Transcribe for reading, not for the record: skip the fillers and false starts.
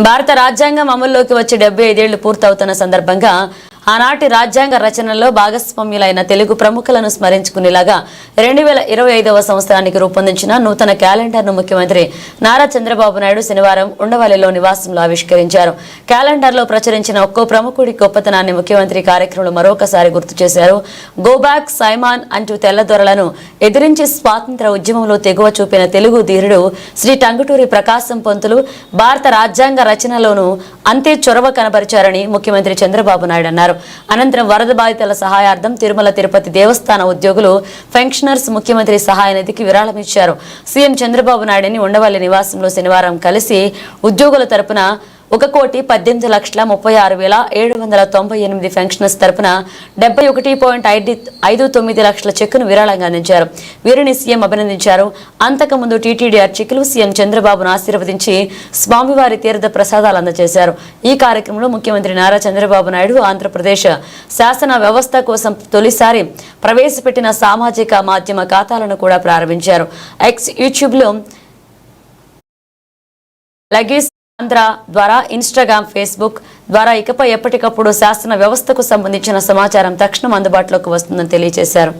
భారత రాజ్యాంగం అమల్లోకి వచ్చి 75 ఏళ్లు పూర్తవుతున్న సందర్భంగా ఆనాటి రాజ్యాంగ రచనలో భాగస్వామ్యులైన తెలుగు ప్రముఖులను స్మరించుకునేలాగా 2025వ సంవత్సరానికి రూపొందించిన నూతన క్యాలెండర్ను ముఖ్యమంత్రి నారా చంద్రబాబు నాయుడు శనివారం ఉండవల్లిలో నివాసంలో ఆవిష్కరించారు. క్యాలెండర్లో ప్రచురించిన ఒక్కో ప్రముఖుడి గొప్పతనాన్ని ముఖ్యమంత్రి కార్యక్రమంలో మరొకసారి గుర్తు చేశారు. గో బ్యాక్ సైమాన్ అంటూ తెల్లదొరలను ఎదిరించి స్వాతంత్ర ఉద్యమంలో తెగువ చూపిన తెలుగు ధీరుడు శ్రీ టంగుటూరి ప్రకాశం పంతులు భారత రాజ్యాంగ రచనలోనూ అంతే చొరవ కనబరిచారని ముఖ్యమంత్రి చంద్రబాబు నాయుడు అన్నారు. అనంతరం వరద బాధితుల సహాయార్థం తిరుమల తిరుపతి దేవస్థాన ఉద్యోగులు పెన్షనర్స్ ముఖ్యమంత్రి సహాయ నిధికి విరాళం ఇచ్చారు. సీఎం చంద్రబాబు నాయుడిని ఉండవల్లి నివాసంలో శనివారం కలిసి ఉద్యోగుల తరపున 1,18,36,798 పెన్షనర్స్ తరపున 71.59 లక్షల చెక్కును విరాళంగా అందించారు. వీరిని సీఎం అభినందించారు. అంతకుముందు టీటీడీ అర్చకులు సీఎం చంద్రబాబును ఆశీర్వదించి స్వామివారి తీర్థ ప్రసాదాలు అందజేశారు. ఈ కార్యక్రమంలో ముఖ్యమంత్రి నారా చంద్రబాబు నాయుడు ఆంధ్రప్రదేశ్ శాసన వ్యవస్థ కోసం తొలిసారి ప్రవేశపెట్టిన సామాజిక మాధ్యమ ఖాతాలను కూడా ప్రారంభించారు. ఎక్స్ యూట్యూబ్లో లగీస్ ఆంధ్ర ద్వారా ఇన్స్టాగ్రామ్, ఫేస్బుక్ ద్వారా ఇకపై ఎప్పటికప్పుడు శాసన వ్యవస్థకు సంబంధించిన సమాచారం తక్షణం అందుబాటులోకి వస్తుందని తెలియజేశారు.